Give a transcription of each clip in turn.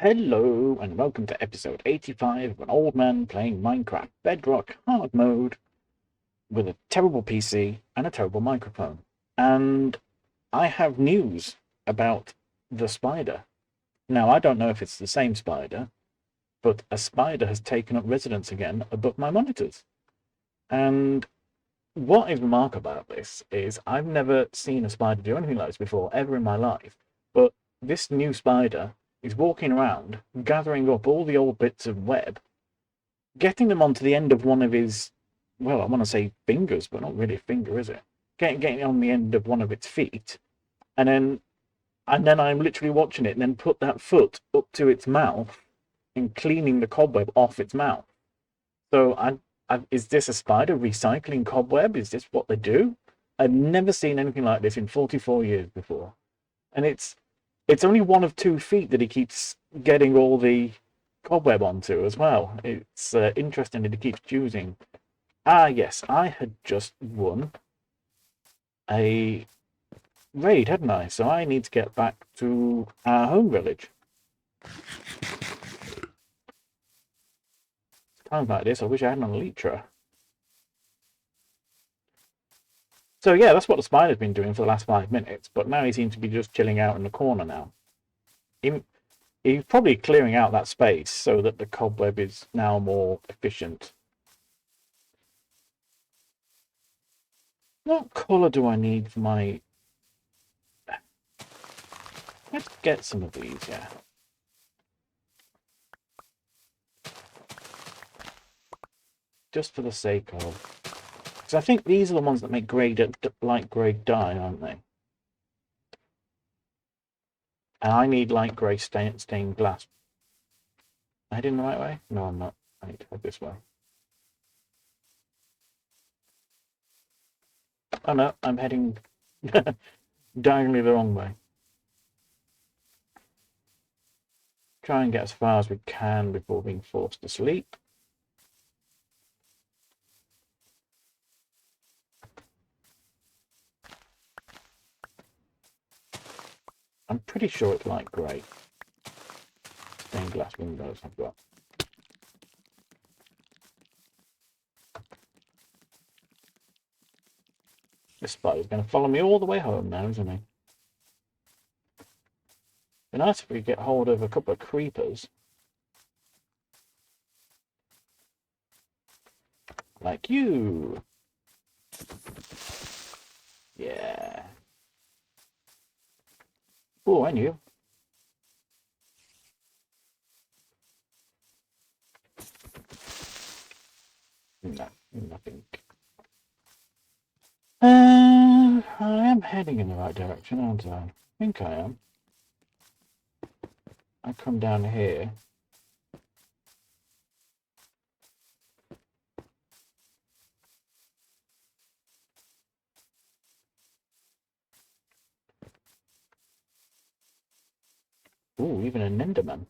Hello and welcome to episode 85 of an old man playing Minecraft Bedrock hard mode with a terrible PC and a terrible microphone. And I have news about the spider. Now, I don't know if it's the same spider, but a spider has taken up residence again above my monitors. And what is remarkable about this is I've never seen a spider do anything like this before, ever in my life. But this new spider is walking around, gathering up all the old bits of web, getting them onto the end of one of his, well, I want to say fingers, but not really a finger, is it? Getting it on the end of one of its feet, and then I'm literally watching it, and then put that foot up to its mouth and cleaning the cobweb off its mouth. So is this a spider recycling cobweb? Is this what they do? I've never seen anything like this in 44 years before, and it's only one of 2 feet that he keeps getting all the cobweb onto as well. It's interesting that he keeps choosing. Ah, yes, I had just won a raid, hadn't I? So I need to get back to our home village. Times like this, I wish I had an elytra. So yeah, that's what the spider's been doing for the last 5 minutes, but now he seems to be just chilling out in the corner now. He's probably clearing out that space so that the cobweb is now more efficient. What colour do I need for my... Let's get some of these, yeah. Just for the sake of... Because I think these are the ones that make light grey dye, aren't they? And I need light grey stained glass. Am I heading the right way? No, I'm not. I need to head this way. Oh no, I'm heading diagonally the wrong way. Try and get as far as we can before being forced to sleep. I'm pretty sure it's light grey. Stained glass windows I've got. This spider's going to follow me all the way home now, isn't he? It'd be nice if we could get hold of a couple of creepers. Like you. Yeah. Oh, and you. No, nothing. I am heading in the right direction, aren't I? I think I am. I come down here. Ooh, even an Enderman.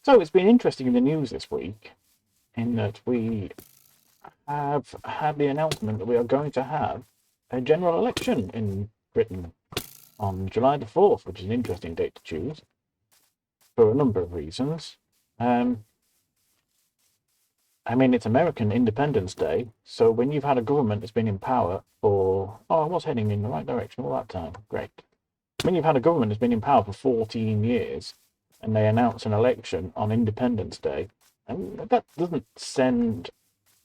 So it's been interesting in the news this week, in that we have had the announcement that we are going to have a general election in Britain on July the 4th, which is an interesting date to choose for a number of reasons. I mean, it's American Independence Day, so when you've had a government that's been in power for... Oh, I was heading in the right direction all that time. Great. When you've had a government that's been in power for 14 years, and they announce an election on Independence Day, and that doesn't send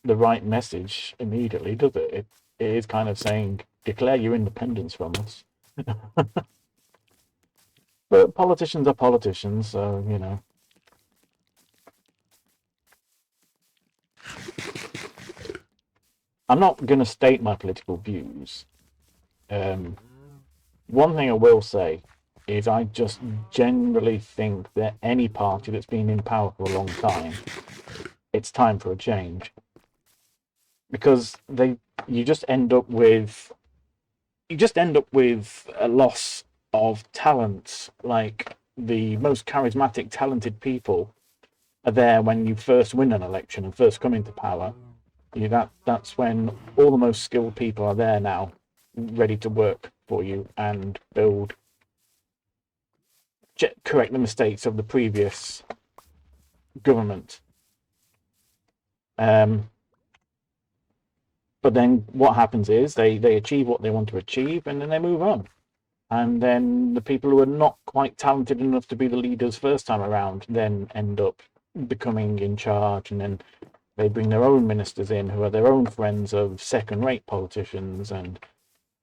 the right message immediately, does it? It is kind of saying, declare your independence from us. But politicians are politicians, so, you know. I'm not going to state my political views. One thing I will say is I just generally think that any party that's been in power for a long time, it's time for a change. Because you just end up with a loss of talent. Like, the most charismatic, talented people are there when you first win an election and first come into power. That's when all the most skilled people are there now, ready to work for you and build, correct the mistakes of the previous government. But then what happens is they achieve what they want to achieve, and then they move on. And then the people who are not quite talented enough to be the leaders first time around then end up becoming in charge, and then they bring their own ministers in who are their own friends of second-rate politicians, and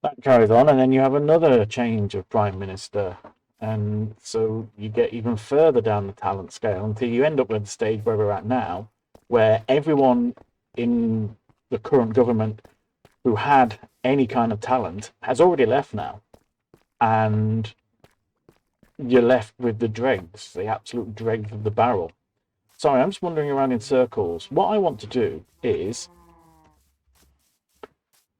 that carries on, and then you have another change of prime minister, and so you get even further down the talent scale until you end up with the stage where we're at now, where everyone in the current government who had any kind of talent has already left now, and you're left with the dregs, the absolute dregs of the barrel. Sorry, I'm just wandering around in circles. What I want to do is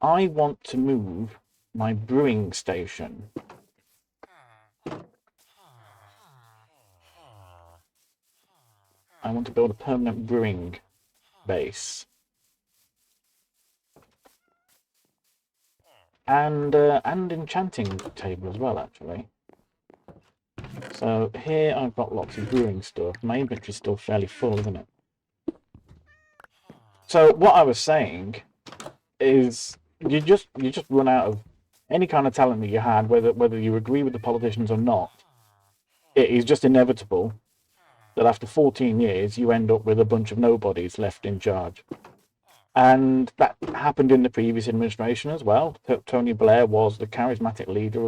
I want to move my brewing station. I want to build a permanent brewing base. And enchanting table as well, actually. So here I've got lots of brewing stuff. My inventory's still fairly full, isn't it? So what I was saying is you just run out of any kind of talent that you had, whether you agree with the politicians or not. It is just inevitable that after 14 years you end up with a bunch of nobodies left in charge. And that happened in the previous administration as well. Tony Blair was the charismatic leader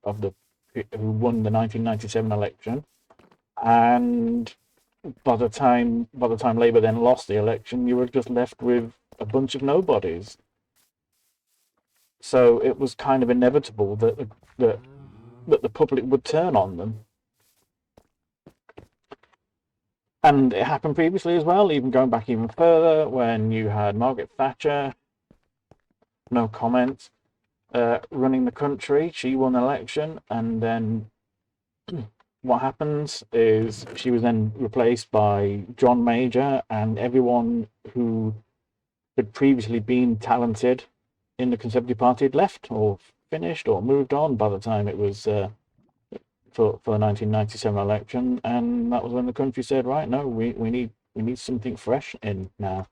of the who won the 1997 election, and by the time Labour then lost the election, you were just left with a bunch of nobodies. So it was kind of inevitable that the public would turn on them. And it happened previously as well, even going back even further, when you had Margaret Thatcher, no comment, running the country. She won the election, and then what happens is she was then replaced by John Major, and everyone who had previously been talented in the Conservative Party had left or finished or moved on by the time it was for the 1997 election, and that was when the country said, right, no, we need something fresh in now.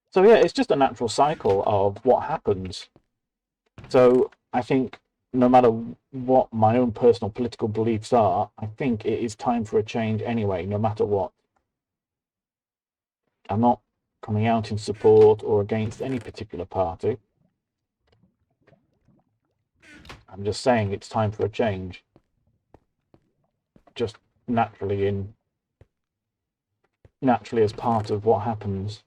So yeah, it's just a natural cycle of what happens. So I think no matter what my own personal political beliefs are, I think it is time for a change anyway, no matter what. I'm not coming out in support or against any particular party. I'm just saying it's time for a change. Just naturally as part of what happens.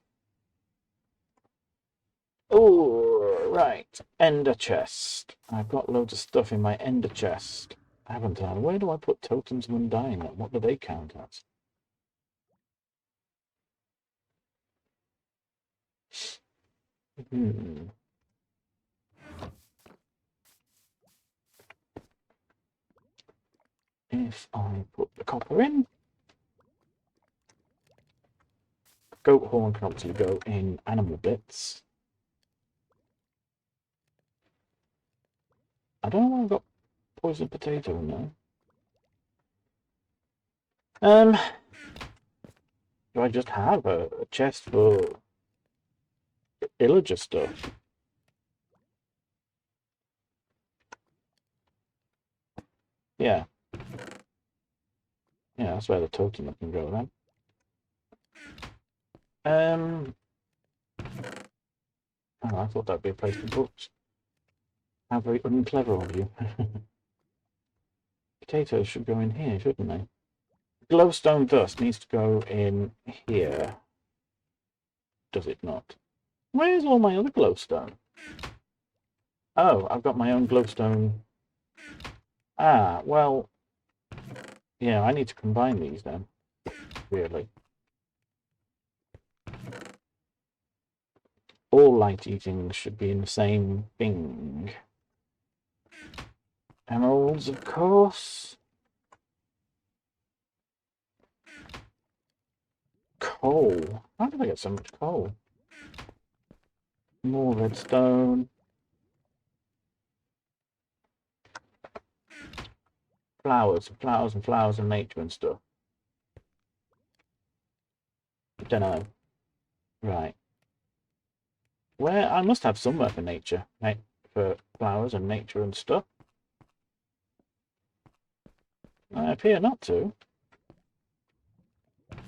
Oh, right. Ender chest. I've got loads of stuff in my ender chest, haven't I? Where do I put totems of undying? What do they count as? If I put the copper in, goat horn can obviously go in animal bits. I don't know why I've got poisoned potato in there. Do I just have a chest for illager stuff? Yeah. Yeah, that's where the totem can go then. Oh, I thought that'd be a place for books. How very unclever of you. Potatoes should go in here, shouldn't they? Glowstone dust needs to go in here. Does it not? Where's all my other glowstone? Oh, I've got my own glowstone. Ah, well, yeah, I need to combine these then, really. All light eating should be in the same thing. Emeralds, of course. Coal. How did I get so much coal? More redstone. flowers and nature and stuff. Don't know. Right. Where I must have somewhere for nature, for flowers and nature and stuff. I appear not to.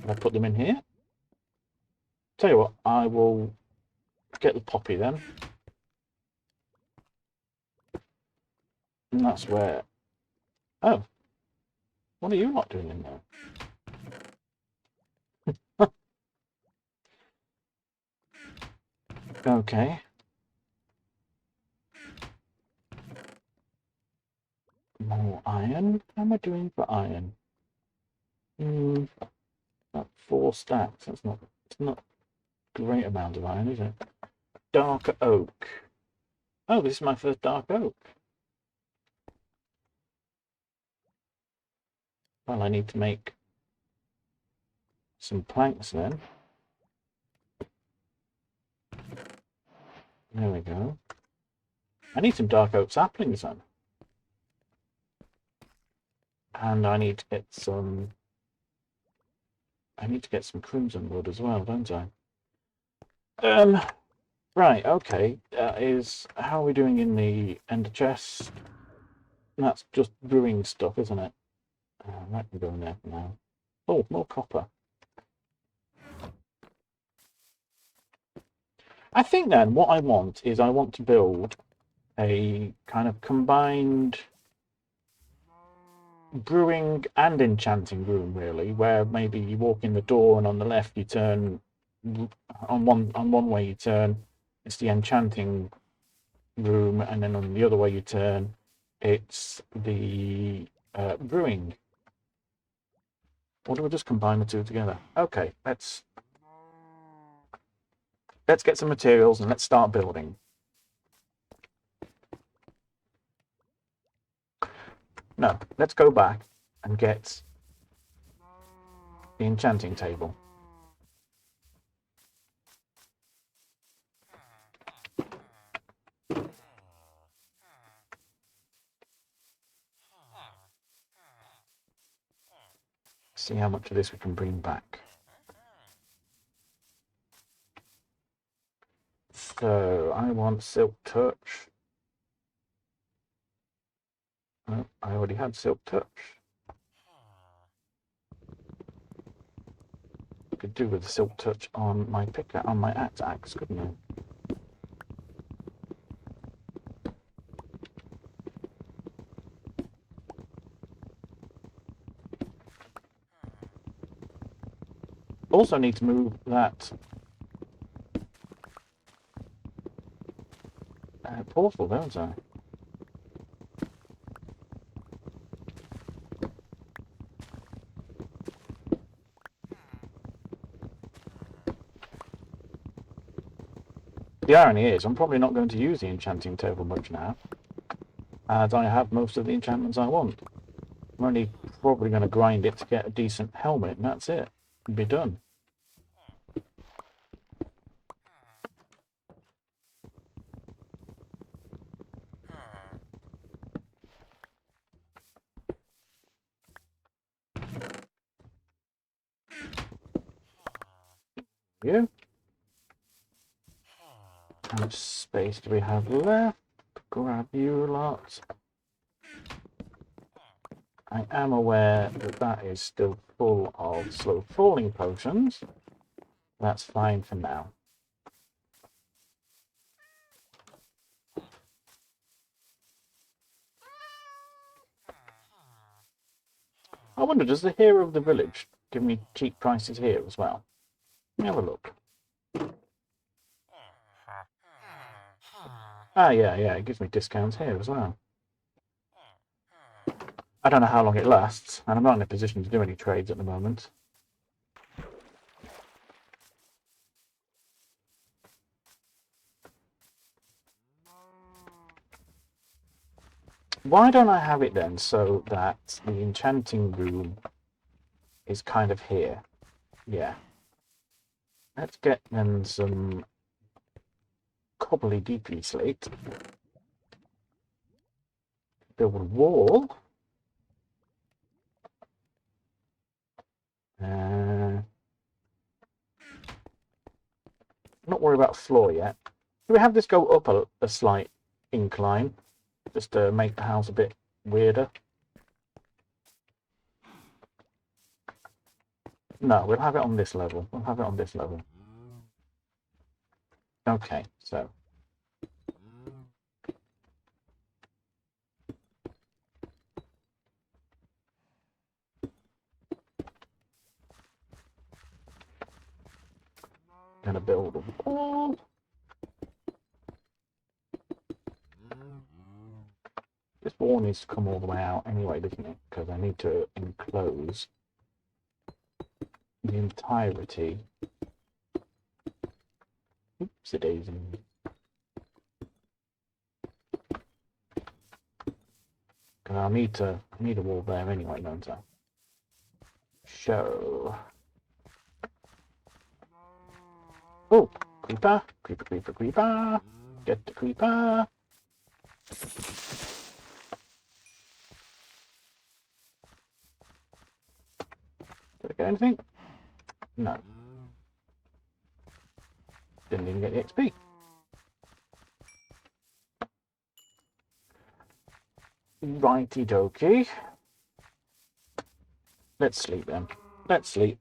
I put them in here. Tell you what, I will get the poppy then. And that's where... Oh. What are you not doing in there? Okay. More iron. How am I doing for iron? About 4 stacks. It's not a great amount of iron, is it? Dark oak. Oh, this is my first dark oak. Well, I need to make some planks then. There we go. I need some dark oak saplings then. And I need to get some... crimson wood as well, don't I? Right, okay. How are we doing in the ender chest? That's just brewing stuff, isn't it? That can go in there for now. Oh, more copper. I think then what I want to build a kind of combined brewing and enchanting room, really, where maybe you walk in the door and on the left you turn on one way you turn, it's the enchanting room, and then on the other way you turn, it's the brewing. Or do we just combine the two together? Okay, let's get some materials and let's start building. No, let's go back and get the enchanting table. See how much of this we can bring back. So I want silk touch. Oh, I already had silk touch. Could do with the silk touch on my axe, couldn't I? Also need to move that portal, don't I? The irony is, I'm probably not going to use the enchanting table much now, as I have most of the enchantments I want. I'm only probably going to grind it to get a decent helmet, and that's it. It'll be done. Yeah. How much space do we have left? Grab you lot. I am aware that that is still full of slow falling potions. That's fine for now. I wonder, does the hero of the village give me cheap prices here as well? Let me have a look. Ah, yeah, it gives me discounts here as well. I don't know how long it lasts, and I'm not in a position to do any trades at the moment. Why don't I have it then so that the enchanting room is kind of here? Yeah. Let's get then some cobbly deeply slate. Build a wall. Not worried about floor yet. Do we have this go up a slight incline, just to make the house a bit weirder? No, we'll have it on this level. We'll have it on this level. Okay, so. Gonna build a wall. This wall needs to come all the way out anyway, doesn't it? Because I need to enclose the entirety. Oops, it is. Because I need a wall there anyway, don't I? So. Oh, creeper, creeper, creeper, creeper. Get the creeper. Did I get anything? No. Didn't even get the XP. Righty dokie. Let's sleep then. Let's sleep.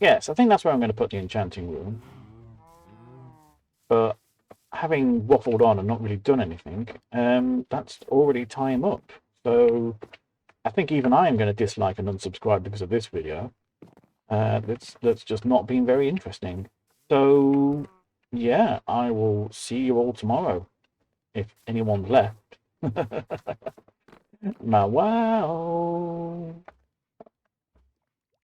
Yes, I think that's where I'm going to put the enchanting room. But having waffled on and not really done anything, that's already time up. So I think even I am going to dislike and unsubscribe because of this video. That's just not been very interesting. So yeah, I will see you all tomorrow, if anyone's left. Wow.